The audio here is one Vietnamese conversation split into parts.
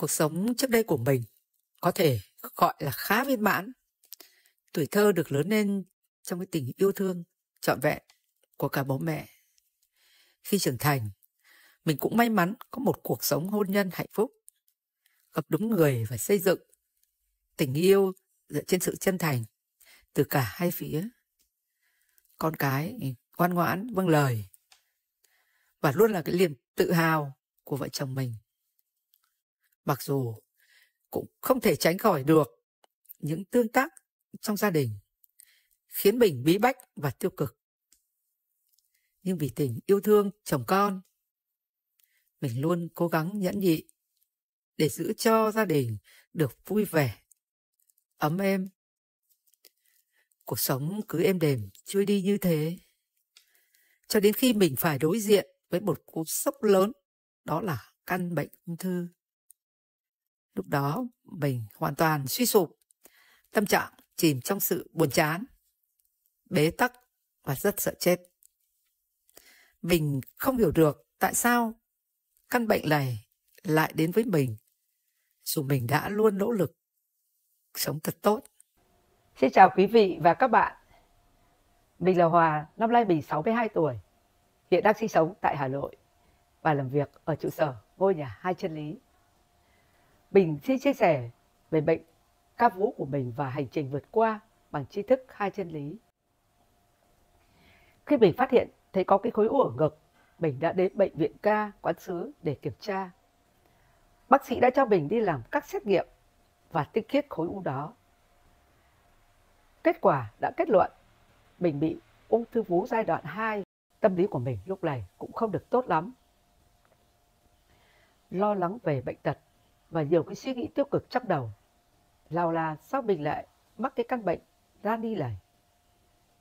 Cuộc sống trước đây của mình có thể gọi là khá viên mãn. Tuổi thơ được lớn lên trong cái tình yêu thương trọn vẹn của cả bố mẹ. Khi trưởng thành, mình cũng may mắn có một cuộc sống hôn nhân hạnh phúc, gặp đúng người và xây dựng tình yêu dựa trên sự chân thành từ cả hai phía. Con cái ngoan ngoãn, vâng lời và luôn là cái niềm tự hào của vợ chồng mình. Mặc dù cũng không thể tránh khỏi được những tương tác trong gia đình khiến mình bí bách và tiêu cực. Nhưng vì tình yêu thương chồng con, mình luôn cố gắng nhẫn nhịn để giữ cho gia đình được vui vẻ, ấm êm. Cuộc sống cứ êm đềm trôi đi như thế, cho đến khi mình phải đối diện với một cú sốc lớn, đó là căn bệnh ung thư. Lúc đó mình hoàn toàn suy sụp, tâm trạng chìm trong sự buồn chán, bế tắc và rất sợ chết. Mình không hiểu được tại sao căn bệnh này lại đến với mình, dù mình đã luôn nỗ lực sống thật tốt. Xin chào quý vị và các bạn. Mình là Hòa, năm nay mình 62 tuổi, hiện đang sinh sống tại Hà Nội và làm việc ở trụ sở ngôi nhà Hai Chân Lý. Mình xin chia sẻ về bệnh ca vú của mình và hành trình vượt qua bằng tri thức Hai Chân Lý. Khi mình phát hiện thấy có cái khối u ở ngực, mình đã đến bệnh viện ca Quán Sứ để kiểm tra. Bác sĩ đã cho mình đi làm các xét nghiệm và tinh khiết khối u đó. Kết quả đã kết luận mình bị ung thư vú giai đoạn 2. Tâm lý của mình lúc này cũng không được tốt lắm. Lo lắng về bệnh tật và nhiều cái suy nghĩ tiêu cực trong đầu. Nào là sao mình lại mắc cái căn bệnh gan đi này?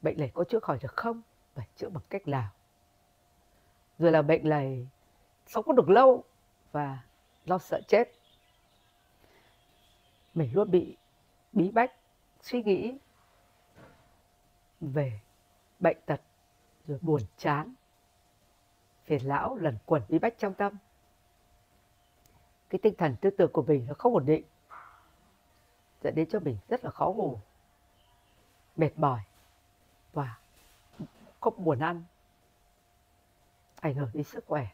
Bệnh này có chữa khỏi được không? Và chữa bằng cách nào? Rồi là bệnh này sống có được lâu và lo sợ chết. Mình luôn bị bí bách, suy nghĩ về bệnh tật, rồi buồn chán, phiền não lẩn quẩn bí bách trong tâm. Cái tinh thần tư tưởng của mình nó không ổn định, dẫn đến cho mình rất là khó ngủ, mệt mỏi và không buồn ăn, ảnh hưởng đến sức khỏe.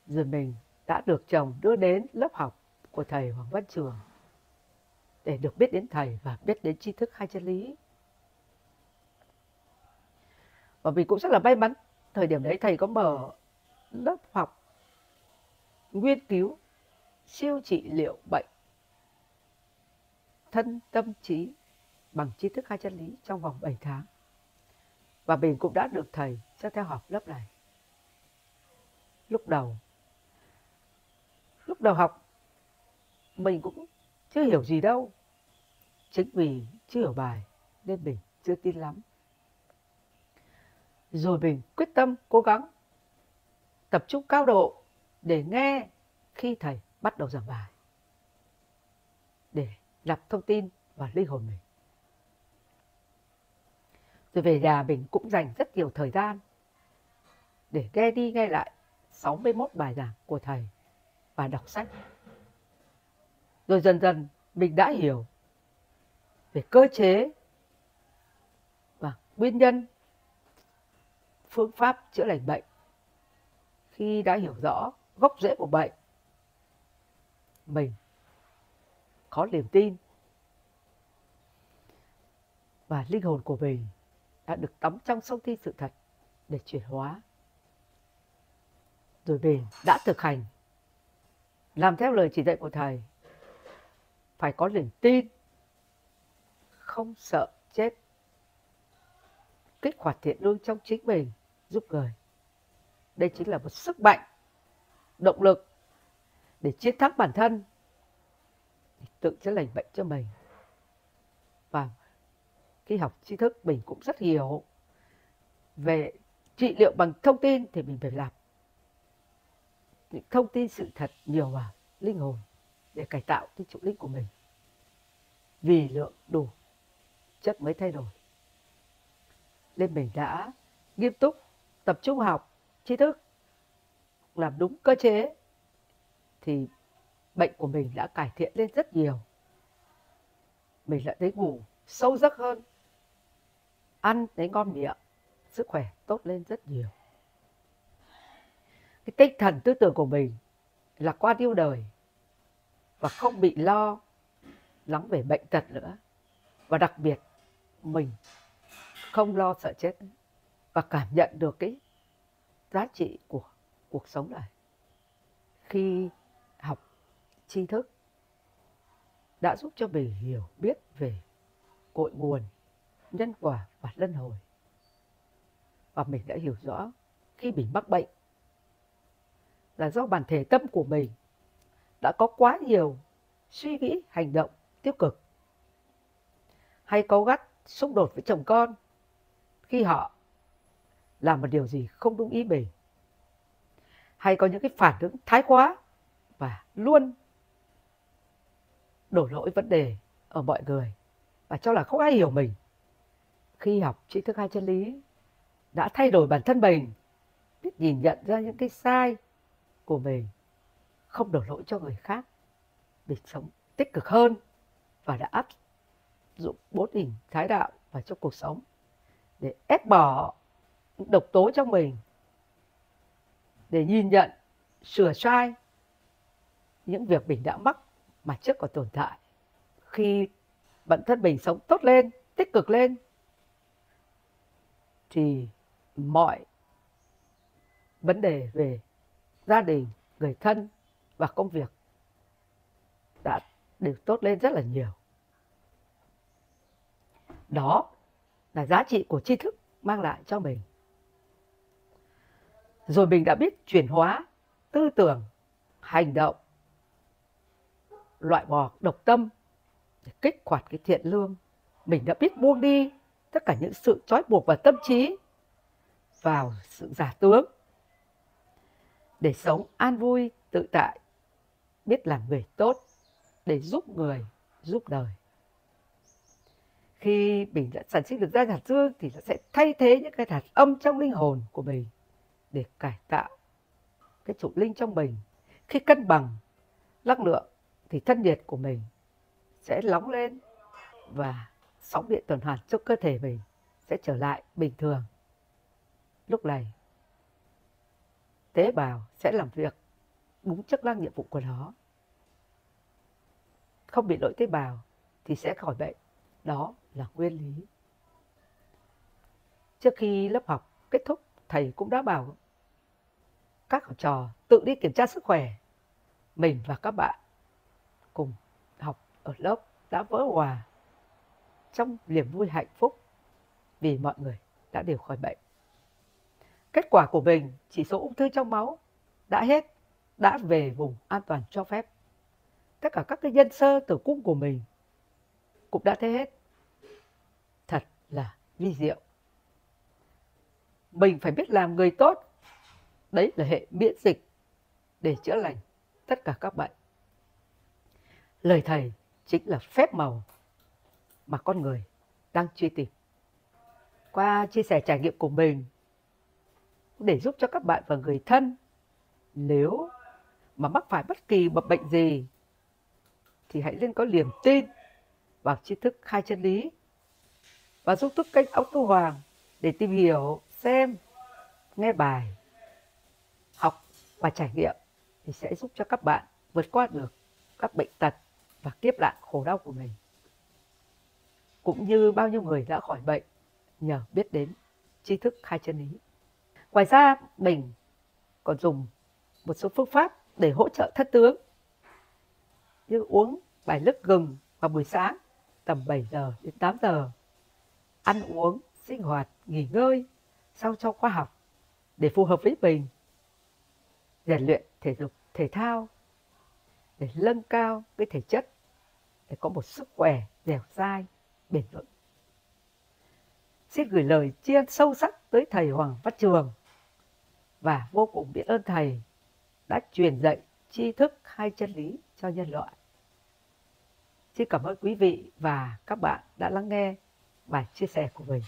Rồi mình đã được chồng đưa đến lớp học của thầy Hoàng Văn Trường để được biết đến thầy và biết đến tri thức Hai Chân Lý. Và mình cũng rất là may mắn, thời điểm đấy thầy có mở lớp học nghiên cứu siêu trị liệu bệnh thân tâm trí bằng tri thức Hai Chân Lý trong vòng 7 tháng. Và mình cũng đã được thầy cho theo học lớp này. Lúc đầu học mình cũng chưa hiểu gì đâu. Chính vì chưa hiểu bài nên mình chưa tin lắm. Rồi mình quyết tâm cố gắng tập trung cao độ để nghe khi thầy bắt đầu giảng bài, để nạp thông tin vào linh hồn mình. Rồi về nhà mình cũng dành rất nhiều thời gian để nghe đi nghe lại 61 bài giảng của thầy và đọc sách. Rồi dần dần mình đã hiểu về cơ chế và nguyên nhân, phương pháp chữa lành bệnh. Khi đã hiểu rõ gốc rễ của bệnh, mình có niềm tin và linh hồn của mình đã được tắm trong sông thi sự thật để chuyển hóa. Rồi mình đã thực hành, làm theo lời chỉ dạy của thầy, phải có niềm tin, không sợ chết, kích hoạt thiện lương trong chính mình, giúp người. Đây chính là một sức mạnh, động lực để chiến thắng bản thân, để tự chữa lành bệnh cho mình. Và khi học tri thức mình cũng rất hiểu về trị liệu bằng thông tin, thì mình phải làm những thông tin sự thật nhiều vào linh hồn để cải tạo cái trụ linh của mình. Vì lượng đủ, chất mới thay đổi. Nên mình đã nghiêm túc tập trung học tri thức, làm đúng cơ chế thì bệnh của mình đã cải thiện lên rất nhiều. Mình đã thấy ngủ sâu giấc hơn, ăn thấy ngon miệng, sức khỏe tốt lên rất nhiều. Cái tinh thần tư tưởng của mình lạc quan yêu đời và không bị lo lắng về bệnh tật nữa. Và đặc biệt mình không lo sợ chết và cảm nhận được cái giá trị của cuộc sống này. Khi học tri thức đã giúp cho mình hiểu biết về cội nguồn, nhân quả và luân hồi. Và mình đã hiểu rõ khi mình mắc bệnh là do bản thể tâm của mình đã có quá nhiều suy nghĩ, hành động tiêu cực, hay cáu gắt, xung đột với chồng con khi họ làm một điều gì không đúng ý mình, hay có những cái phản ứng thái quá và luôn đổ lỗi vấn đề ở mọi người và cho là không ai hiểu mình. Khi học tri thức hai chân lý đã thay đổi bản thân mình, biết nhìn nhận ra những cái sai của mình, không đổ lỗi cho người khác, mình sống tích cực hơn và đã áp dụng 4 hình thái đạo vào trong cuộc sống để ép bỏ những độc tố trong mình, để nhìn nhận, sửa sai những việc mình đã mắc mà trước còn tồn tại. Khi bản thân mình sống tốt lên, tích cực lên, thì mọi vấn đề về gia đình, người thân và công việc đã đều tốt lên rất là nhiều. Đó là giá trị của tri thức mang lại cho mình. Rồi mình đã biết chuyển hóa tư tưởng, hành động, loại bỏ độc tâm để kích hoạt cái thiện lương. Mình đã biết buông đi tất cả những sự trói buộc vào tâm trí, vào sự giả tướng, để sống an vui, tự tại, biết làm người tốt, để giúp người, giúp đời. Khi mình đã sản sinh được ra hạt dương thì nó sẽ thay thế những cái hạt âm trong linh hồn của mình để cải tạo cái chủ linh trong mình. Khi cân bằng năng lượng thì thân nhiệt của mình sẽ nóng lên và sóng điện tuần hoàn trong cơ thể mình sẽ trở lại bình thường. Lúc này tế bào sẽ làm việc đúng chức năng nhiệm vụ của nó. Không bị lỗi tế bào thì sẽ khỏi bệnh. Đó là nguyên lý. Trước khi lớp học kết thúc, thầy cũng đã bảo các học trò tự đi kiểm tra sức khỏe. Mình và các bạn cùng học ở lớp đã vỡ hòa trong niềm vui hạnh phúc vì mọi người đã đều khỏi bệnh. Kết quả của mình, chỉ số ung thư trong máu đã hết, đã về vùng an toàn cho phép. Tất cả các cái nhân xơ tử cung của mình cũng đã thế hết. Thật là vi diệu. Mình phải biết làm người tốt. Đấy là hệ miễn dịch để chữa lành tất cả các bệnh. Lời thầy chính là phép màu mà con người đang truy tìm. Qua chia sẻ trải nghiệm của mình để giúp cho các bạn và người thân, nếu mà mắc phải bất kỳ một bệnh gì thì hãy nên có niềm tin vào tri thức hai chân lý và YouTube kênh Auto Hoàng để tìm hiểu, xem, nghe bài, học và trải nghiệm thì sẽ giúp cho các bạn vượt qua được các bệnh tật và kiếp nạn khổ đau của mình. Cũng như bao nhiêu người đã khỏi bệnh nhờ biết đến tri thức hai chân lý. Ngoài ra, mình còn dùng một số phương pháp để hỗ trợ thất tướng, như uống bài nước gừng vào buổi sáng tầm 7 giờ đến 8 giờ, ăn uống, sinh hoạt, nghỉ ngơi sao cho khoa học để phù hợp với mình, rèn luyện thể dục, thể thao để nâng cao cái thể chất, để có một sức khỏe dẻo dai, bền vững. Xin gửi lời tri ân sâu sắc tới thầy Hoàng Văn Trường và vô cùng biết ơn thầy đã truyền dạy tri thức hai chân lý cho nhân loại. Xin cảm ơn quý vị và các bạn đã lắng nghe bài chia sẻ của mình.